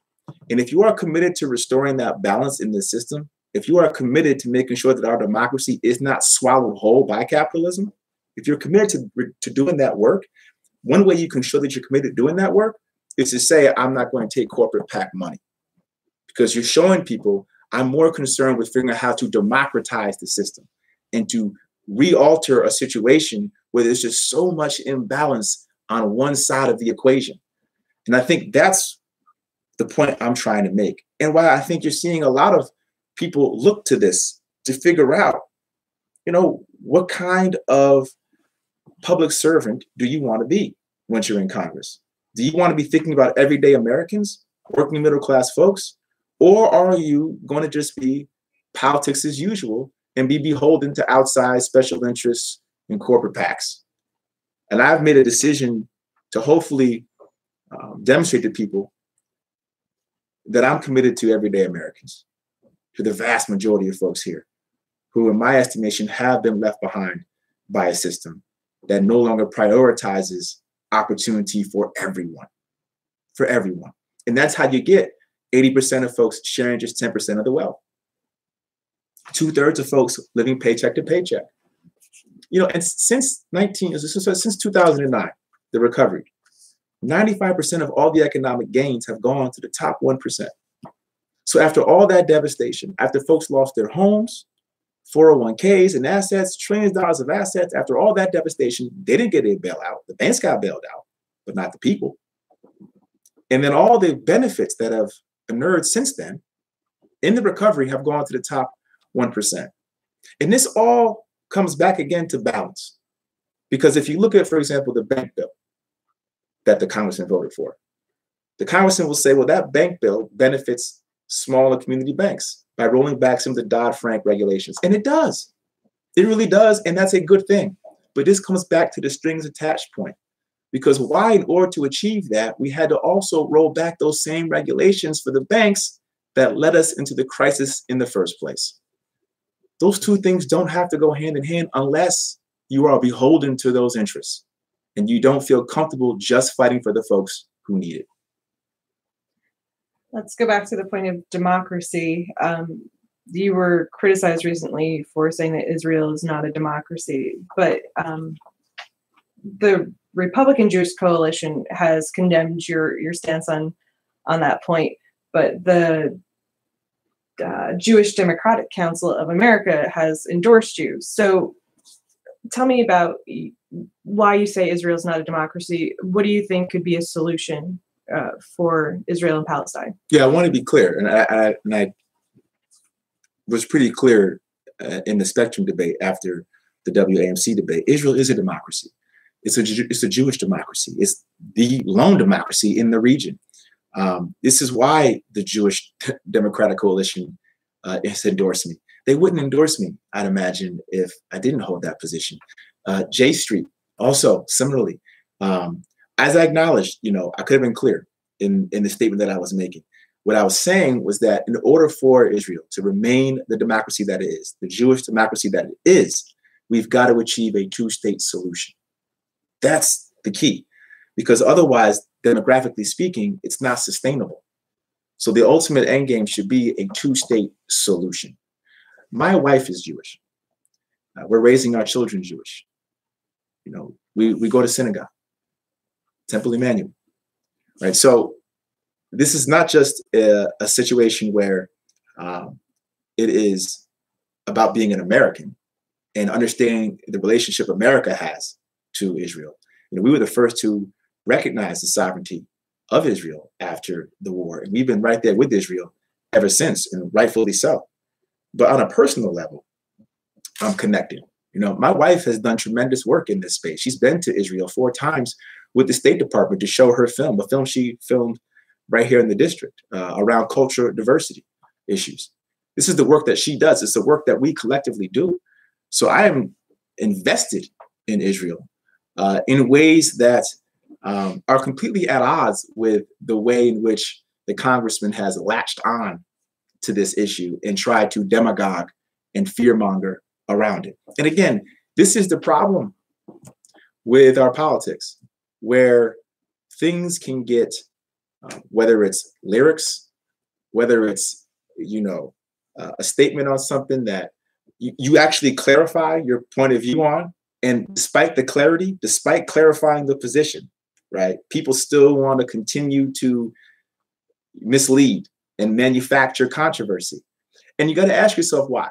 And if you are committed to restoring that balance in the system, if you are committed to making sure that our democracy is not swallowed whole by capitalism, if you're committed to doing that work, one way you can show that you're committed to doing that work is to say, I'm not going to take corporate PAC money. Because you're showing people I'm more concerned with figuring out how to democratize the system and to re-alter a situation where there's just so much imbalance on one side of the equation. And I think that's the point I'm trying to make. And why I think you're seeing a lot of people look to this to figure out, what kind of public servant do you want to be once you're in Congress? Do you want to be thinking about everyday Americans, working middle class folks? Or are you going to just be politics as usual and be beholden to outside special interests and corporate PACs? And I've made a decision to hopefully demonstrate to people that I'm committed to everyday Americans, to the vast majority of folks here who, in my estimation, have been left behind by a system that no longer prioritizes opportunity for everyone, And that's how you get 80% of folks sharing just 10% of the wealth. 2/3 of folks living paycheck to paycheck. And since 2009, the recovery, 95% of all the economic gains have gone to the top 1%. So after all that devastation, after folks lost their homes, 401ks and assets, trillions of dollars of assets, after all that devastation, they didn't get a bailout. The banks got bailed out, but not the people. And then all the benefits that have inured since then in the recovery have gone to the top 1%. And this all comes back again to balance. Because if you look at, for example, the bank bill that the congressman voted for, the congressman will say, well, that bank bill benefits smaller community banks by rolling back some of the Dodd-Frank regulations. And it does. It really does. And that's a good thing. But this comes back to the strings attached point. Because why, in order to achieve that, we had to also roll back those same regulations for the banks that led us into the crisis in the first place. Those two things don't have to go hand in hand unless you are beholden to those interests and you don't feel comfortable just fighting for the folks who need it. Let's go back to the point of democracy. You were criticized recently for saying that Israel is not a democracy, but the Republican Jewish Coalition has condemned your stance on that point, but the Jewish Democratic Council of America has endorsed you. So tell me about why you say Israel is not a democracy. What do you think could be a solution for Israel and Palestine. Yeah, I want to be clear, and I was pretty clear in the Spectrum debate after the WAMC debate. Israel is a democracy. It's a Jewish democracy. It's the lone democracy in the region. This is why the Jewish Democratic Coalition has endorsed me. They wouldn't endorse me, I'd imagine, if I didn't hold that position. J Street, also similarly. As I acknowledged, I could have been clear in the statement that I was making. What I was saying was that in order for Israel to remain the democracy that it is, the Jewish democracy that it is, we've got to achieve a two-state solution. That's the key, because otherwise, demographically speaking, it's not sustainable. So the ultimate end game should be a two-state solution. My wife is Jewish. We're raising our children Jewish. We go to synagogue, Temple Emmanuel, right? So this is not just a situation where it is about being an American and understanding the relationship America has to Israel. We were the first to recognize the sovereignty of Israel after the war, and we've been right there with Israel ever since, and rightfully so. But on a personal level, I'm connected. My wife has done tremendous work in this space. She's been to Israel 4 times with the State Department to show her film, a film she filmed right here in the district around cultural diversity issues. This is the work that she does. It's the work that we collectively do. So I am invested in Israel in ways that are completely at odds with the way in which the congressman has latched on to this issue and tried to demagogue and fearmonger around it. And again, this is the problem with our politics, where things can get, whether it's lyrics, whether it's, a statement on something that you actually clarify your point of view on. And despite the clarity, despite clarifying the position, right, people still want to continue to mislead and manufacture controversy. And you got to ask yourself why.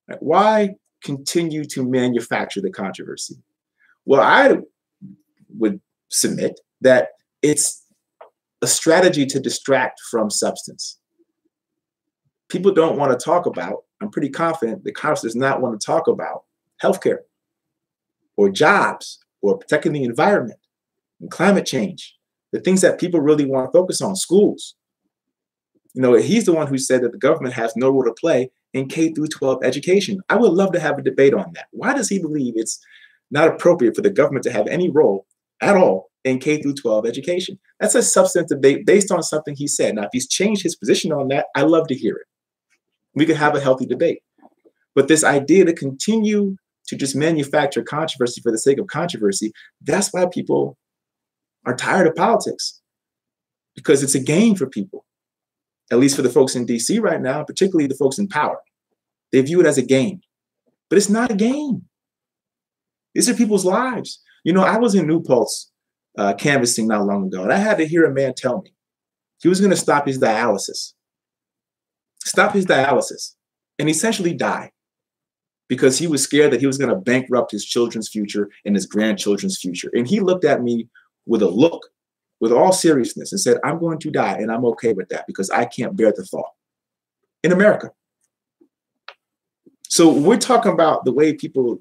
Right? Why continue to manufacture the controversy? Well, I would submit that it's a strategy to distract from substance. People don't want to talk about, I'm pretty confident the Congress does not want to talk about healthcare or jobs or protecting the environment and climate change, the things that people really want to focus on, schools. He's the one who said that the government has no role to play in K through 12 education. I would love to have a debate on that. Why does he believe it's not appropriate for the government to have any role at all in K through 12 education? That's a substantive debate based on something he said. Now, if he's changed his position on that, I love to hear it. We could have a healthy debate. But this idea to continue to just manufacture controversy for the sake of controversy, that's why people are tired of politics, because it's a game for people, at least for the folks in DC right now, particularly the folks in power. They view it as a game, but it's not a game. These are people's lives. I was in New Paltz canvassing not long ago, and I had to hear a man tell me he was going to stop his dialysis, and essentially die because he was scared that he was going to bankrupt his children's future and his grandchildren's future. And he looked at me with a look, with all seriousness, and said, I'm going to die, and I'm okay with that because I can't bear the thought. In America. So we're talking about the way people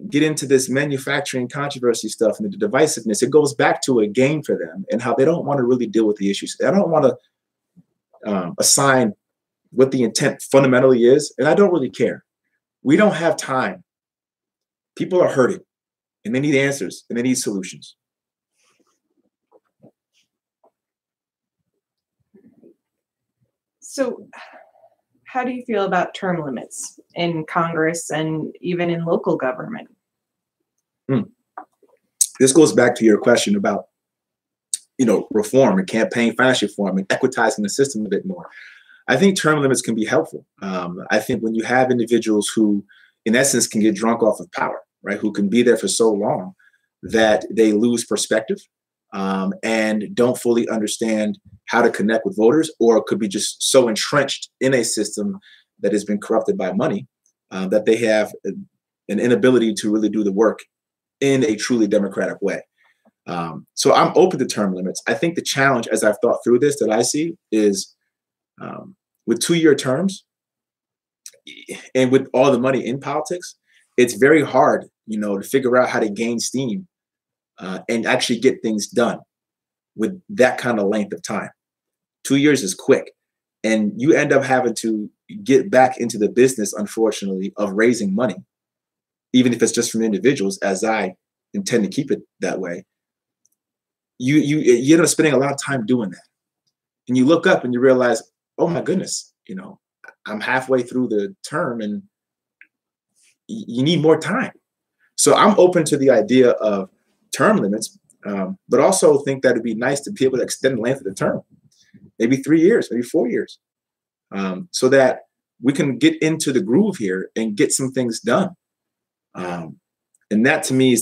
get into this manufacturing controversy stuff and the divisiveness. It goes back to a game for them and how they don't want to really deal with the issues. They don't want to assign what the intent fundamentally is, and I don't really care. We don't have time. People are hurting, and they need answers, and they need solutions. So how do you feel about term limits in Congress and even in local government? This goes back to your question about, reform and campaign finance reform and equitizing the system a bit more. I think term limits can be helpful. I think when you have individuals who, in essence, can get drunk off of power, right, who can be there for so long that they lose perspective and don't fully understand how to connect with voters, or could be just so entrenched in a system that has been corrupted by money that they have an inability to really do the work in a truly democratic way. So I'm open to term limits. I think the challenge, as I've thought through this, that I see is with 2-year terms and with all the money in politics, it's very hard, to figure out how to gain steam and actually get things done with that kind of length of time. 2 years is quick. And you end up having to get back into the business, unfortunately, of raising money, even if it's just from individuals, as I intend to keep it that way. You end up spending a lot of time doing that. And you look up and you realize, oh my goodness, I'm halfway through the term and you need more time. So I'm open to the idea of term limits, but also think that it'd be nice to be able to extend the length of the term, maybe 3 years, maybe 4 years, so that we can get into the groove here and get some things done. And that to me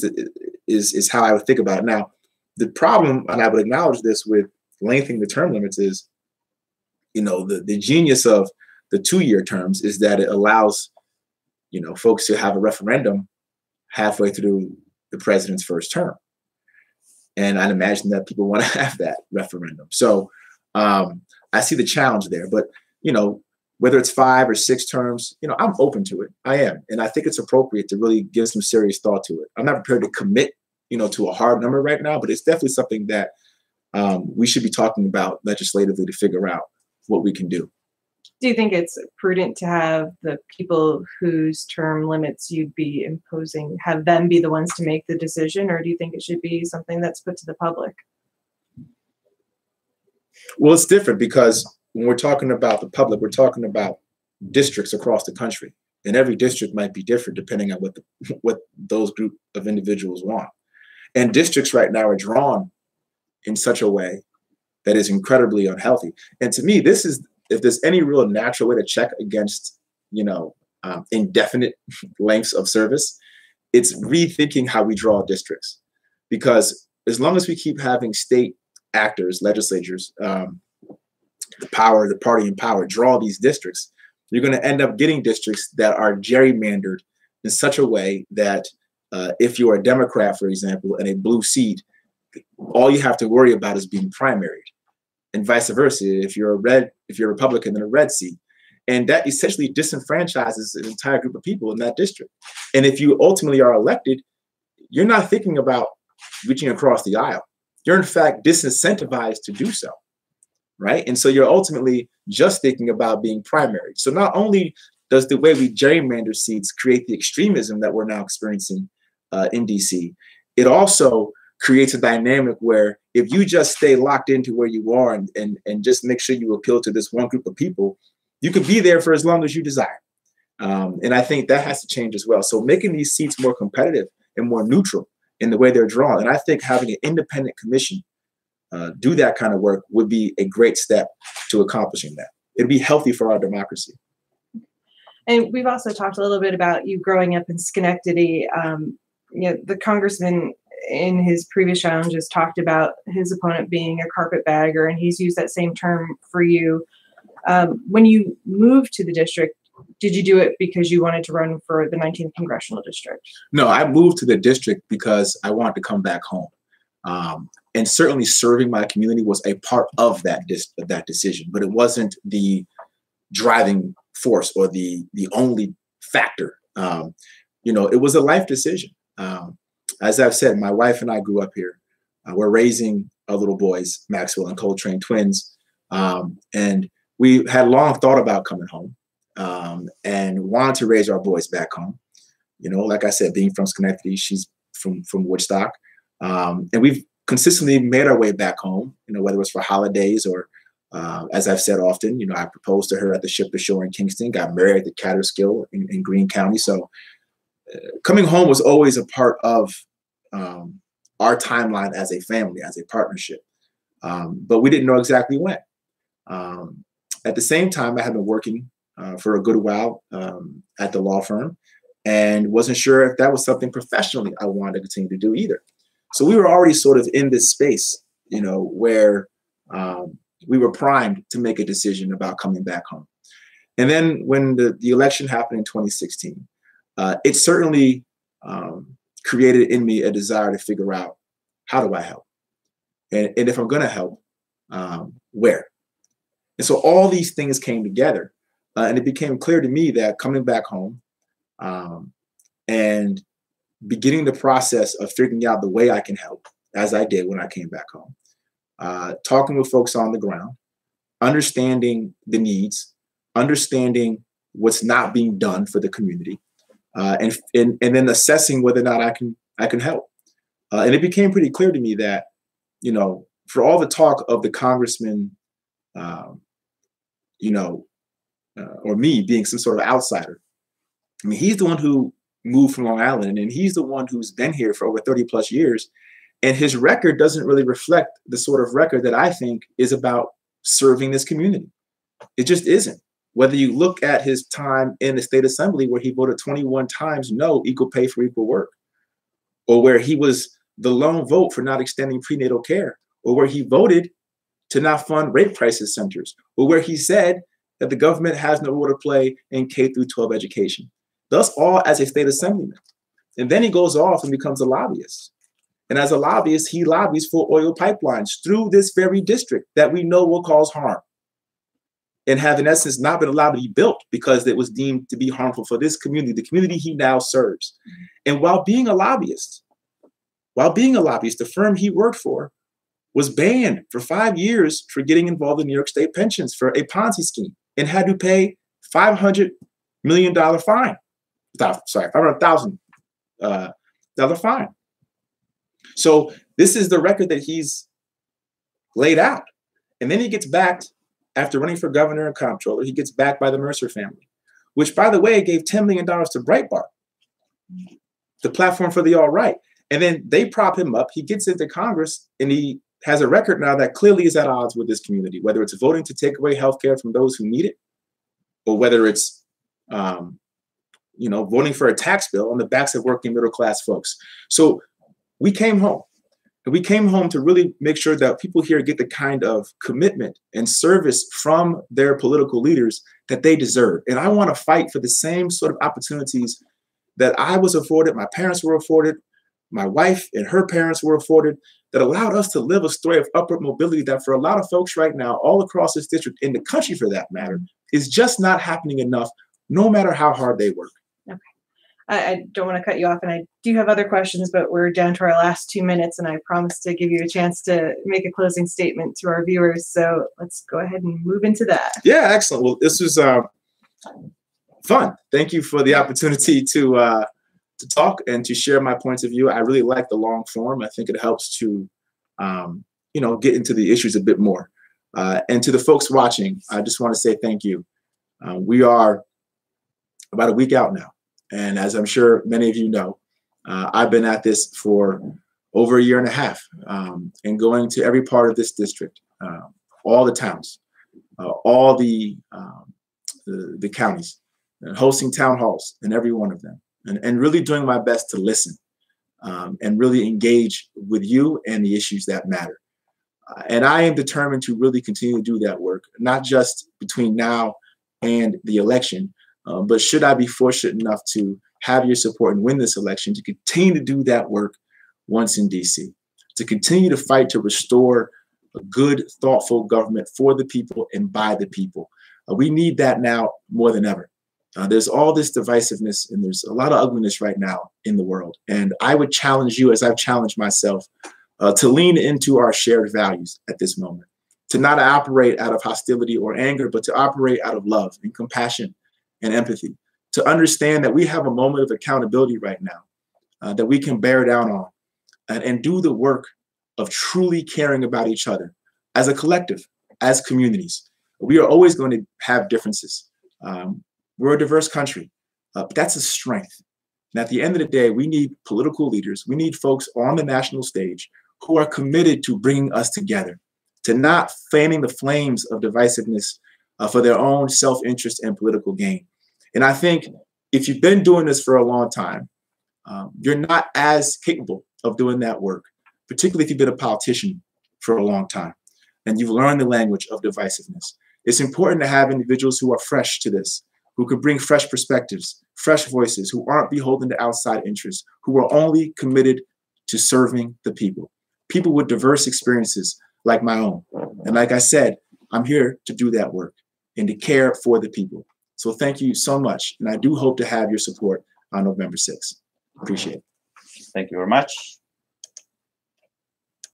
is how I would think about it. Now, the problem, and I would acknowledge this with lengthening the term limits, is, the genius of the 2-year terms is that it allows, folks to have a referendum halfway through the president's first term. And I'd imagine that people want to have that referendum. So I see the challenge there. But, whether it's 5 or 6 terms, I'm open to it. I am. And I think it's appropriate to really give some serious thought to it. I'm not prepared to commit, to a hard number right now, but it's definitely something that we should be talking about legislatively to figure out what we can do. Do you think it's prudent to have the people whose term limits you'd be imposing, have them be the ones to make the decision, or do you think it should be something that's put to the public? Well, it's different because when we're talking about the public, we're talking about districts across the country, and every district might be different depending on what those group of individuals want. And districts right now are drawn in such a way that is incredibly unhealthy. And to me, this is, if there's any real natural way to check against, indefinite lengths of service, it's rethinking how we draw districts. Because as long as we keep having state actors, legislatures, the party in power, draw these districts, you're going to end up getting districts that are gerrymandered in such a way that if you're a Democrat, for example, in a blue seat, all you have to worry about is being primaried, and vice versa. If you're a Republican in a red seat, and that essentially disenfranchises an entire group of people in that district. And if you ultimately are elected, you're not thinking about reaching across the aisle. You're in fact disincentivized to do so, right? And so you're ultimately just thinking about being primaried. So not only does the way we gerrymander seats create the extremism that we're now experiencing in DC, it also creates a dynamic where if you just stay locked into where you are and just make sure you appeal to this one group of people, you can be there for as long as you desire. And I think that has to change as well. So making these seats more competitive and more neutral in the way they're drawn. And I think having an independent commission do that kind of work would be a great step to accomplishing that. It'd be healthy for our democracy. And we've also talked a little bit about you growing up in Schenectady. The congressman in his previous challenges talked about his opponent being a carpetbagger, and he's used that same term for you. When you moved to the district, did you do it because you wanted to run for the 19th Congressional District? No, I moved to the district because I wanted to come back home. And certainly serving my community was a part of that decision, but it wasn't the driving force or the only factor. It was a life decision. As I've said, my wife and I grew up here. We're raising our little boys, Maxwell and Coltrane twins. And we had long thought about coming home and wanted to raise our boys back home. Like I said, being from Schenectady, she's from Woodstock. And we've consistently made our way back home, whether it was for holidays or, as I've said often, I proposed to her at the Ship to Shore in Kingston, got married at the Catterskill in Greene County. So coming home was always a part of our timeline as a family, as a partnership. But we didn't know exactly when. At the same time, I had been working for a good while at the law firm and wasn't sure if that was something professionally I wanted to continue to do either. So we were already sort of in this space, where we were primed to make a decision about coming back home. And then when the election happened in 2016, it certainly created in me a desire to figure out how do I help? And if I'm going to help, where? And so all these things came together, and it became clear to me that coming back home and beginning the process of figuring out the way I can help, as I did when I came back home, talking with folks on the ground, understanding the needs, understanding what's not being done for the community, and then assessing whether or not I can help. And it became pretty clear to me that, you know, for all the talk of the congressman, you know, or me being some sort of outsider, I mean, he's the one who moved from Long Island, and he's the one who's been here for over 30 plus years. And his record doesn't really reflect the sort of record that I think is about serving this community. It just isn't. Whether you look at his time in the state assembly, where he voted 21 times no, equal pay for equal work, or where he was the lone vote for not extending prenatal care, or where he voted to not fund rape crisis centers, or where he said that the government has no role to play in K through 12 education. Thus, all as a state assemblyman. And then he goes off and becomes a lobbyist. And as a lobbyist, he lobbies for oil pipelines through this very district that we know will cause harm, and have in essence not been allowed to be built because it was deemed to be harmful for this community, the community he now serves. And while being a lobbyist, the firm he worked for was banned for 5 years for getting involved in New York State pensions for a Ponzi scheme, and had to pay $500 million fine. Sorry, $500,000 fine. So this is the record that he's laid out. And then he gets backed, after running for governor and comptroller, he gets backed by the Mercer family, which, by the way, gave $10 million to Breitbart, the platform for the alt-right. And then they prop him up. He gets into Congress, and he has a record now that clearly is at odds with this community, whether it's voting to take away healthcare from those who need it, or whether it's you know, voting for a tax bill on the backs of working middle class folks. So we came home. And we came home to really make sure that people here get the kind of commitment and service from their political leaders that they deserve. And I want to fight for the same sort of opportunities that I was afforded, my parents were afforded, my wife and her parents were afforded, that allowed us to live a story of upward mobility that for a lot of folks right now, all across this district, in the country for that matter, is just not happening enough, no matter how hard they work. Okay. I don't want to cut you off, and I do have other questions, but we're down to our last 2 minutes, and I promised to give you a chance to make a closing statement to our viewers. So let's go ahead and move into that. Yeah, excellent. Well, this was fun. Thank you for the opportunity to talk and to share my points of view. I really like the long form. I think it helps to, you know, get into the issues a bit more. And to the folks watching, I just want to say thank you. We are about a week out now. And as I'm sure many of you know, I've been at this for over a year and a half, and going to every part of this district, all the towns, all the counties, and hosting town halls in every one of them, and really doing my best to listen and really engage with you and the issues that matter. And I am determined to really continue to do that work, not just between now and the election, but should I be fortunate enough to have your support and win this election, to continue to do that work once in DC, to continue to fight to restore a good, thoughtful government for the people and by the people. We need that now more than ever. There's all this divisiveness, and there's a lot of ugliness right now in the world. And I would challenge you, as I've challenged myself, to lean into our shared values at this moment, to not operate out of hostility or anger, but to operate out of love and compassion and empathy, to understand that we have a moment of accountability right now that we can bear down on and do the work of truly caring about each other as a collective, as communities. We are always going to have differences. We're a diverse country, but that's a strength. And at the end of the day, we need political leaders. We need folks on the national stage who are committed to bringing us together, to not fanning the flames of divisiveness for their own self-interest and political gain. And I think if you've been doing this for a long time, you're not as capable of doing that work, particularly if you've been a politician for a long time and you've learned the language of divisiveness. It's important to have individuals who are fresh to this, who can bring fresh perspectives, fresh voices, who aren't beholden to outside interests, who are only committed to serving the people. people with diverse experiences like my own. And like I said, I'm here to do that work and to care for the people. So thank you so much. And I do hope to have your support on November 6th. Appreciate it. Thank you very much.